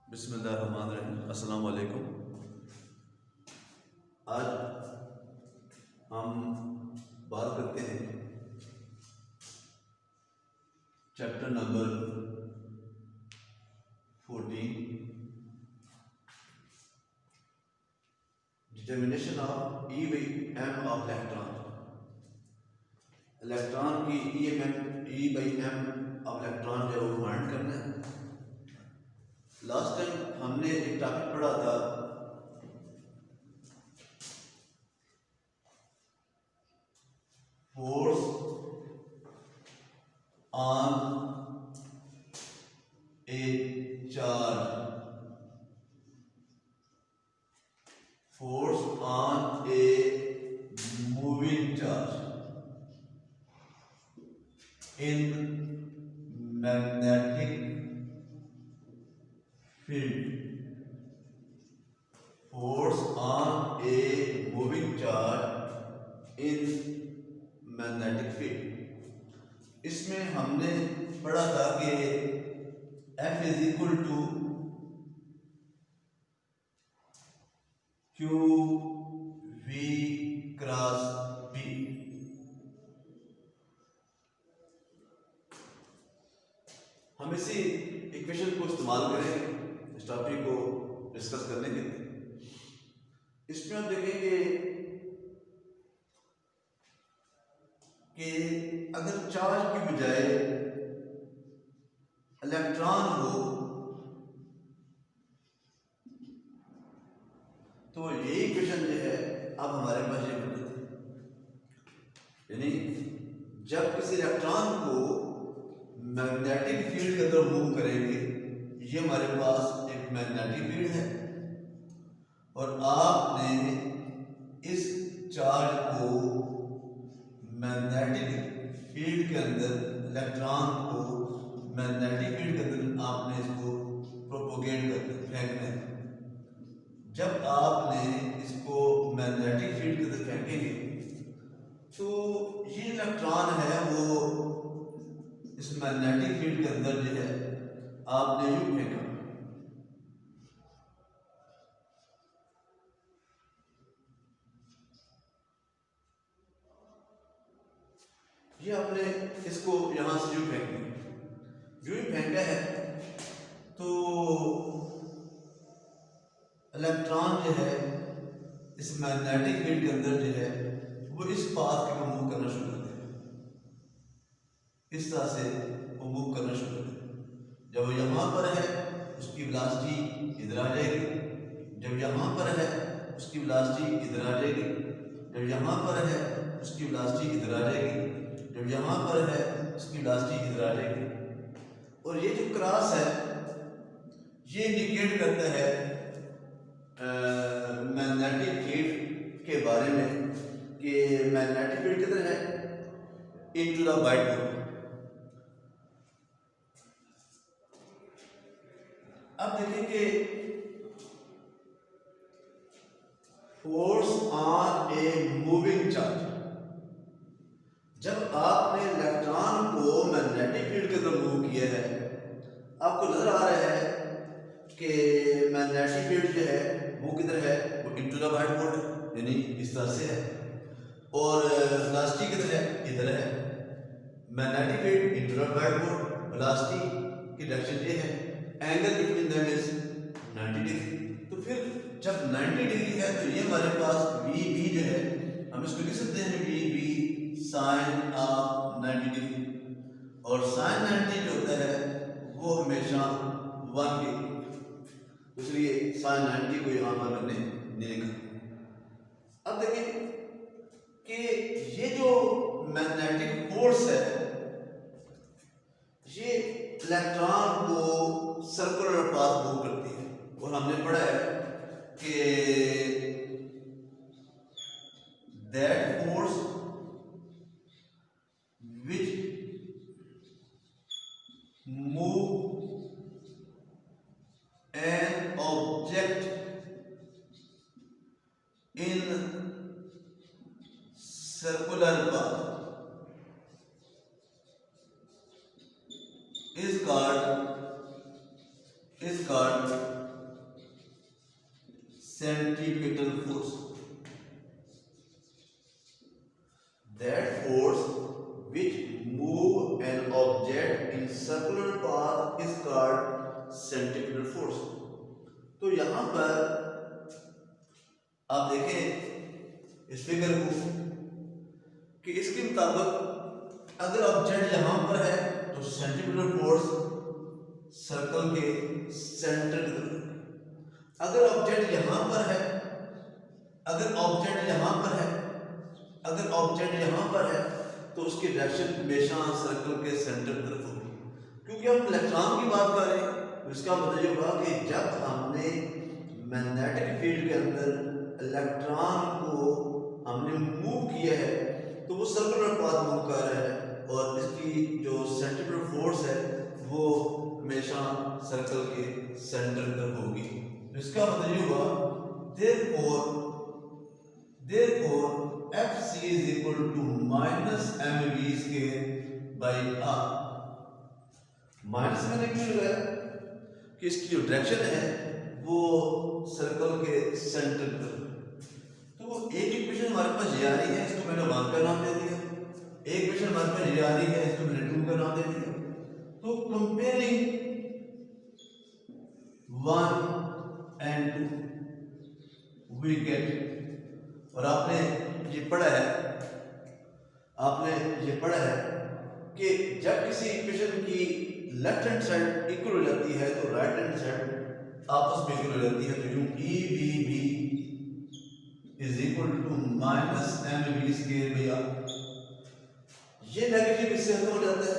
बिस्मिल्लाहिर्रहमानिर्रहीम। अस्सलाम वालेकुम। आज हम बात करते हैं chapter number 14, determination of E by M of electron. Electron की E by M of electron जो है वो फाइंड करना है। लास्ट टाइम हमने एक टॉपिक पढ़ा था force on a charge, force on a moving charge in magnetic field. Force on a moving charge in magnetic field. इसमें हमने पढ़ा था कि F is equal to Q V cross B. हम इसी इक्वेशन को इस्तेमाल करेंगे इस टॉपिक को डिस्कस करने के लिए। इसमें हम देखेंगे कि अगर चार्ज की बजाय इलेक्ट्रॉन हो तो ये इक्वेशन जो है अब हमारे पास ये बन जाती है। यानी जब किसी इलेक्ट्रॉन को मैग्नेटिक फील्ड के अंदर मूव करेंगे, ये हमारे पास एक मैग्नेटिक फील्ड है और आपने इस चार्ज को मैग्नेटिक फील्ड के अंदर, इलेक्ट्रॉन को मैग्नेटिक फील्ड के अंदर आपने इसको प्रोपोगेट कर फेंकना है। जब आपने इसको मैग्नेटिक फील्ड के अंदर फेंकेंगे तो ये इलेक्ट्रॉन है वो इस मैग्नेटिक फील्ड के अंदर जो है आपने यूं फेंका, ये आपने इसको यहां से यूं फेंका, यूं फेंका है तो इलेक्ट्रॉन जो है इस मैग्नेटिक फील्ड के अंदर जो है वो इस पाथ के मूव करना शुरू कर देगा, इस तरह से वो मूव करना शुरू कर देगा। जब वो यहाँ पर है उसकी वेलोसिटी इधर आ जाएगी, जब यहाँ पर है उसकी वेलोसिटी इधर आ जाएगी, जब यहाँ पर है उसकी वेलोसिटी इधर आ जाएगी, जब यहाँ पर है उसकी वेलोसिटी इधर आ जाएगी। और ये जो क्रॉस है ये इंडिकेट करता है मैग्नेटिक फील्ड के बारे में कि मैग्नेटिक फील्ड किधर है, इनटू द वाइट बोर्ड। अब देखेंगे force on a moving charge. जब आपने इलेक्ट्रॉन को मैग्नेटिक फील्ड के अंदर मूव किया है, आपको नजर आ रहा है कि मैग्नेटिक फील्ड जो है वो किधर है, वो इनटू द वाइट बोर्ड यानी इस तरह से है, और वेलोसिटी किधर है, इधर है। Magnetic field into the white board, velocity की डायरेक्शन ये है, angle between them is 90 degree. तो फिर जब 90 डिग्री है तो ये हमारे पास वी बी जो है हम इसको लिख सकते हैं V B sine of 90 degree, और साइन 90 जो होता है वो हमेशा 1 के, इसलिए साइन 90 को यहाँ पर हमने नहीं लिखा। अब देखिए कि ये जो मैग्नेटिक फोर्स है ये इलेक्ट्रॉन को सर्कुलर पाथ मूव करती है, और हमने पढ़ा है कि that force which move an object in circular path is called centripetal force. That force which move an object in circular path is called centripetal force. तो यहाँ पर आप देखें इस फिगर को कि इसके मुताबिक अगर ऑब्जेक्ट यहाँ पर है तो सेंट्रीपिटल फोर्स सर्कल के सेंटर की तरफ, अगर ऑब्जेक्ट यहाँ पर है, अगर ऑब्जेक्ट यहाँ पर है, अगर ऑब्जेक्ट यहाँ पर है तो उसकी डायरेक्शन हमेशा सर्कल के सेंटर की तरफ होगी। क्योंकि हम इलेक्ट्रॉन की बात कर रहे हैं तो इसका मतलब ये हुआ कि जब हमने मैग्नेटिक फील्ड के अंदर इलेक्ट्रॉन को हमने मूव किया है तो वो सर्कुलर पाथ मूव कर रहा है और इसकी जो सेंट्रीपिटल फोर्स है वो हमेशा सर्कल के सेंटर पर होगी। तो इसका मतलब ये हुआ therefore FC is equal to minus mv square by r। Minus मैंने क्यों लगाया कि इसकी जो डायरेक्शन है वो सर्कल के सेंटर पर। तो एक इक्वेशन हमारे पास ये आ रही है, इसको मैंने 1 का नाम दे दिया। एक इक्वेशन हमारे पास ये आ रही है, इसको मैंने 2 का नाम दे दिया। तो कंपेयरिंग 1 and 2 वी गेट, और आपने ये पढ़ा है कि जब किसी इक्वेशन की लेफ्ट हैंड साइड इक्वल हो जाती है तो राइट हैंड साइड आपस में इक्वल हो जाती है। तो यूं EVB is equal to minus mv square by r। ये नेगेटिव इससे हल हो जाता है।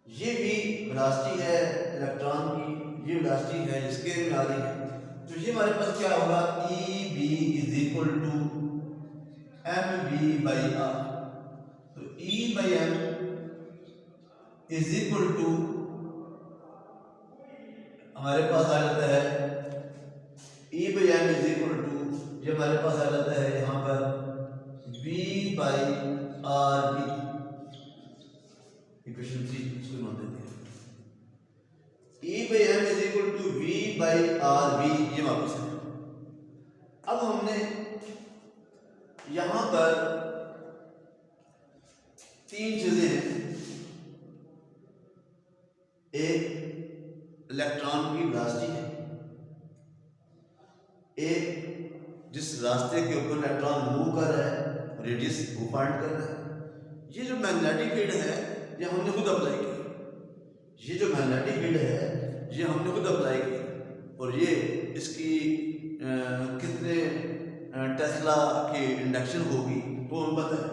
ये भी वेलोसिटी है इलेक्ट्रॉन की, ये वेलोसिटी है जिसके में आ रही है। तो ये हमारे पास क्या होगा, EB is equal to mv by r। तो E by m is equal to हमारे पास आ जाता है E by m is equal to, ये हमारे पास आ जाता है यहाँ पर V by R B. Equation 3 इसको मान देते हैं। E by m is equal to V by R B, ये वापस है। अब हमने यहाँ पर 3 चीजें हैं। एक इलेक्ट्रॉन की वेलोसिटी है, एक जिस रास्ते के ऊपर इलेक्ट्रॉन मूव कर रहा है रेडियस वो फाइंड करना है। ये जो मैग्नेटिक फील्ड है ये हमने खुद अप्लाई की, ये जो मैग्नेटिक फील्ड है ये हमने खुद अप्लाई की, और ये इसकी कितने टेस्ला की इंडक्शन होगी वो हमें पता है।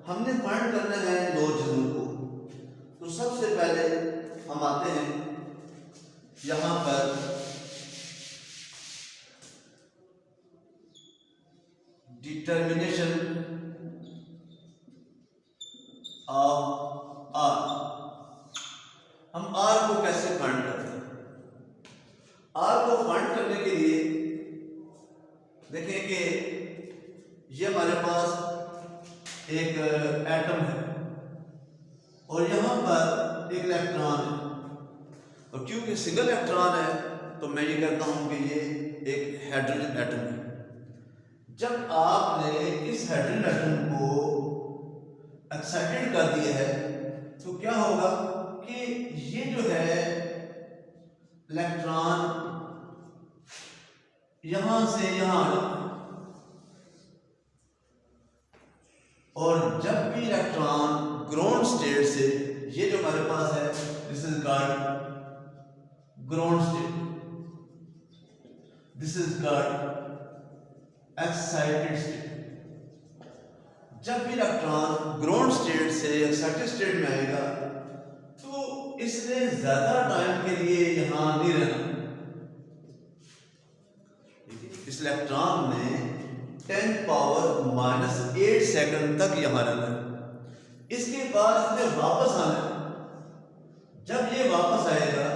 हमने फाइंड करना है 2 चीजों को। तो सबसे पहले हम आते हैं यहाँ पर डिटर्मिनेशन ऑफ आर। हम आर को कैसे फाइंड करते हैं? आर को फाइंड करने के लिए देखें कि ये हमारे पास एक एटम है और यहाँ पर एक इलेक्ट्रॉन है, और क्योंकि सिंगल इलेक्ट्रॉन है तो मैं ये कहता हूं कि ये एक हाइड्रोजन एटम है। जब आपने इस हाइड्रोजन एटम को एक्साइटेड कर दिया है तो क्या होगा कि ये जो है इलेक्ट्रॉन यहां से यहां आ जाता है, और जब भी इलेक्ट्रॉन ग्राउंड स्टेट से, ये जो हमारे पास है this is called ground state, this is called excited state. जब भी इलेक्ट्रॉन ग्राउंड स्टेट से एक्साइटेड स्टेट में आएगा तो इसने ज्यादा टाइम के लिए यहां नहीं रहना। इस इलेक्ट्रॉन ने 10 पावर माइनस 8 सेकंड तक यहां रहना है। इसके बाद इसने वापस आना है। जब ये वापस आएगा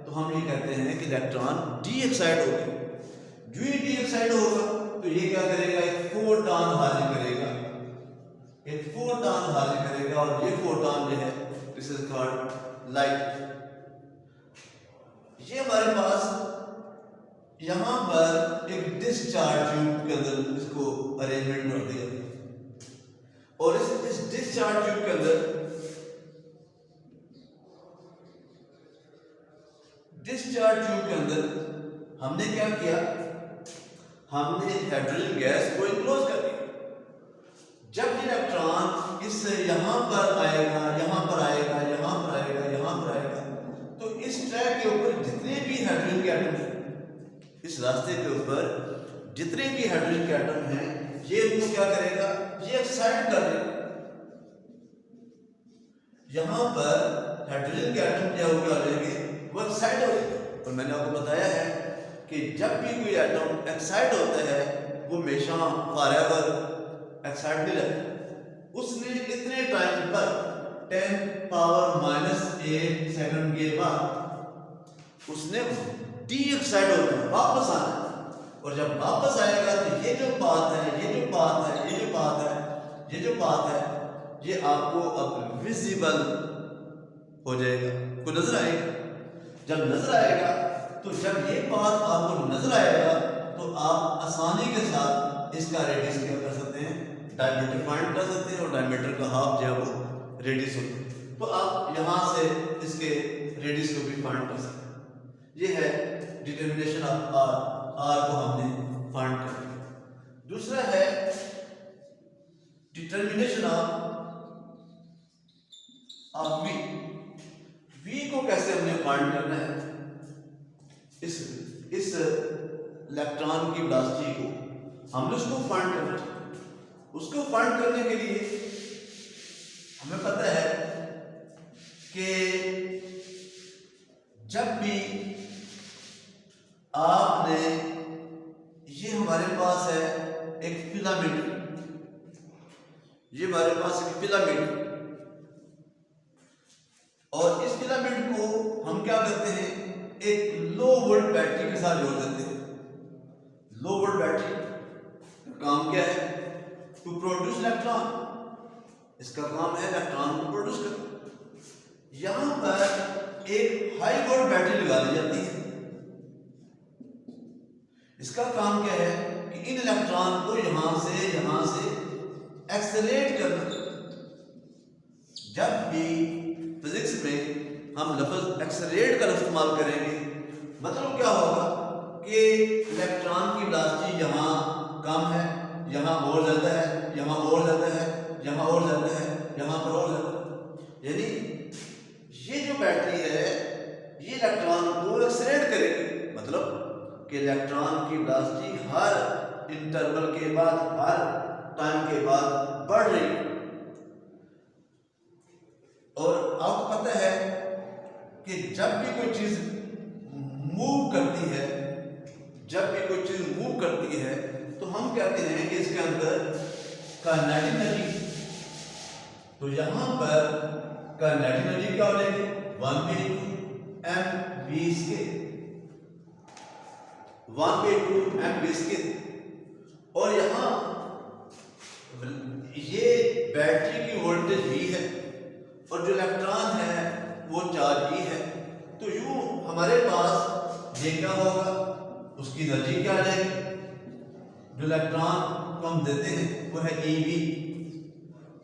तो हम ये कहते हैं कि इलेक्ट्रॉन डी एक्साइट हो गया। जो ही डी एक्साइट होगा तो ये क्या करेगा, एक फोटॉन हाजिर करेगा, एक फोटॉन हाजिर करेगा, और ये फोटॉन जो है दिस इज कॉल्ड लाइट। ये हमारे पास यहां पर डिस्चार्ज ट्यूब के अंदर इसको अरेंजमेंट कर दिया और इस डिस्चार्ज ट्यूब के अंदर हमने क्या किया, हमने हाइड्रोजन गैस को इनक्लोज कर दिया। जब इलेक्ट्रॉन इस यहां पर आएगा, यहां पर आएगा, यहां पर आएगा, यहां पर आएगा, तो इस ट्रैक के ऊपर जितने भी हाइड्रोजन के एटम हैं, इस रास्ते के ऊपर जितने भी हाइड्रोजन के एटम हैं, ये उनको क्या करेगा, ये एक्साइट कर देगा। यहां पर हाइड्रोजन के एटम क्या हो जाएंगे, वो एक्साइट हो जाएंगे। और मैंने आपको बताया है कि जब भी कोई एटम एक्साइट होता है वो हमेशा फॉरएवर एक्साइट नहीं रहता। उसने इतने टाइम पर 10⁻⁸ सेकंड के बाद उसने डी एक्साइट होना है, वापस आना है। और जब वापस आएगा तो ये जो पाथ है, ये जो पाथ है, ये जो पाथ है, ये जो पाथ है, ये आपको अब विजिबल हो जाएगा, को नजर आएगा। जब नजर आएगा तो जब ये पाथ आपको नजर आएगा तो आप आसानी के साथ इसका रेडियस क्या कर सकते हैं, डायमीटर फाइंड कर सकते हैं। और डायमीटर का हाफ जो है वो रेडियस होता है, तो आप यहाँ से इसके रेडियस को भी फाइंड कर सकते हैं। ये है डिटर्मिनेशन ऑफ आर, आर को हमने फाइंड कर लिया। दूसरा है डिटर्मिनेशन ऑफ वी। वी को कैसे हमने फाइंड करना है, इस इलेक्ट्रॉन की वेलोसिटी को हमने उसको फाइंड करना चाहिए। उसको फाइंड करने के लिए हमें पता है कि जब भी आपने, ये हमारे पास है एक फिलामेंट, ये हमारे पास एक फिलामेंट, और इस फिलामेंट को हम क्या करते हैं, एक लो वोल्ट बैटरी के साथ जोड़ देते हैं। लो वोल्ट बैटरी का काम क्या है, टू प्रोड्यूस इलेक्ट्रॉन, इसका काम है इलेक्ट्रॉन को प्रोड्यूस करना। यहां पर एक हाई वोल्ट बैटरी लगा दी जाती है। इसका काम क्या है कि इन इलेक्ट्रॉन को यहां से एक्सेलरेट करना। जब भी फिजिक्स में हम लफ्ज एक्सेलरेट का इस्तेमाल करेंगे, मतलब क्या होगा कि इलेक्ट्रॉन की वेलोसिटी यहाँ कम है, यहाँ और ज़्यादा है, यहाँ और ज़्यादा है, यहाँ और ज़्यादा है, यहाँ पर और ज़्यादा है। यानी ये जो बैटरी है ये इलेक्ट्रॉन को एक्सेलरेट करेगी, मतलब कि इलेक्ट्रॉन की वेलोसिटी हर इंटरवल के बाद, हर टाइम के बाद बढ़ रही है। और आपको पता है कि जब भी कोई चीज मूव करती है, जब भी कोई चीज मूव करती है तो हम कहते हैं कि इसके अंदर काइनेटिक एनर्जी, तो यहां पर काइनेटिक एनर्जी क्या हो जाएगी, 1/2 mv², और यहां ये बैटरी की वोल्टेज V है और जो इलेक्ट्रॉन है वो चार्ज E है। तो यूं हमारे पास ये क्या होगा, उसकी एनर्जी क्या आ जाएगी, जो इलेक्ट्रॉन को हम देते हैं वो है EV।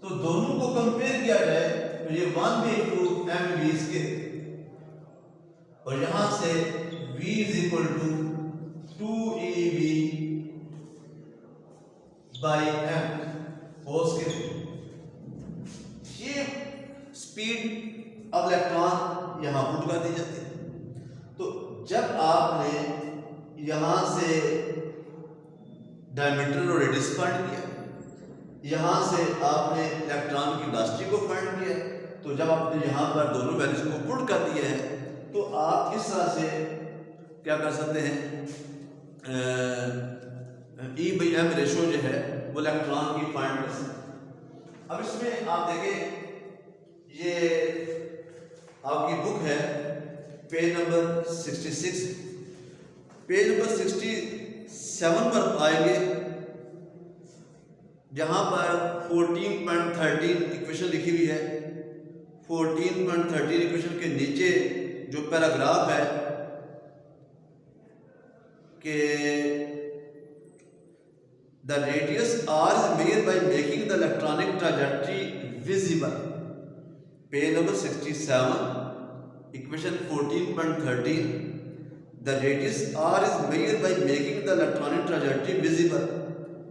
तो दोनों को कंपेयर किया जाए तो ये 1/2 mv², और यहां से V = 2eV/m²। ये स्पीड अब इलेक्ट्रॉन यहां पुट कर दी जाती है। तो जब आपने यहां से डायमीटर और रेडियस फाइंड किया, यहां से आपने इलेक्ट्रॉन की वेलोसिटी को फाइंड किया, तो जब आपने यहां पर दोनों वैल्यूज को पुट कर दिए हैं तो आप इस तरह से क्या कर सकते हैं, E/m रेशो जो है वो इलेक्ट्रॉन की फाइंड कर सकते हैं। अब इसमें आप देखें, ये आपकी बुक है पेज नंबर 66, पेज नंबर 67 पर आएंगे, जहां पर 14.13 इक्वेशन लिखी हुई है। 14.13 इक्वेशन के नीचे जो पैराग्राफ है कि the radius r is measured by making the electronic trajectory visible. Page number 67, equation 14.13. The radius r is measured by making the electronic trajectory visible.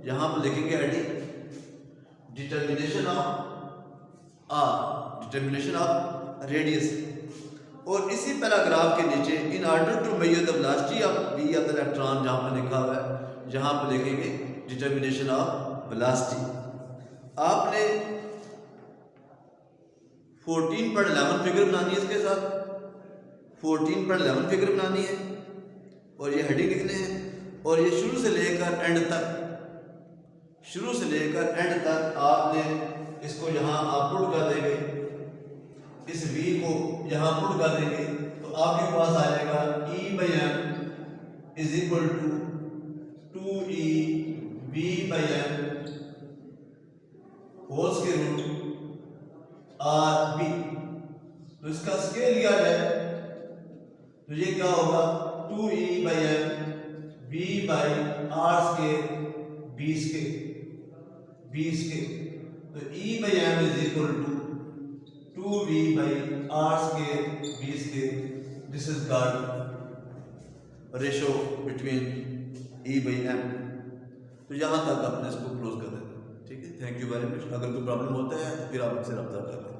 यहाँ पर लिखेंगे heading determination of r, determination of radius. और इसी paragraph के नीचे in order to measure the velocity of v of the electron जहाँ पर लिखा हुआ है, जहाँ पर लिखेंगे डिटर्मिनेशन ऑफ वेलोसिटी। आपने 14.11 फिगर बनानी है, इसके साथ 14.11 फिगर बनानी है और ये हेडिंग लिखने हैं। और ये शुरू से लेकर एंड तक, शुरू से लेकर एंड तक आपने इसको यहाँ आप पुट कर देंगे, इस v को यहाँ पुट कर देंगे तो आपके पास आ जाएगा E/m is equal to 2E V/m whole square root RB। तो इसका स्केल लिया जाए तो ये क्या होगा 2E/m V/r scale B scale. तो E/m is equal to 2V/r scale B scale. This is called ratio between E/m। तो यहाँ तक आपने इसको क्लोज कर देना। ठीक है, थैंक यू वेरी मच। अगर कोई प्रॉब्लम होता है तो फिर आप मुझसे रब्ता करें।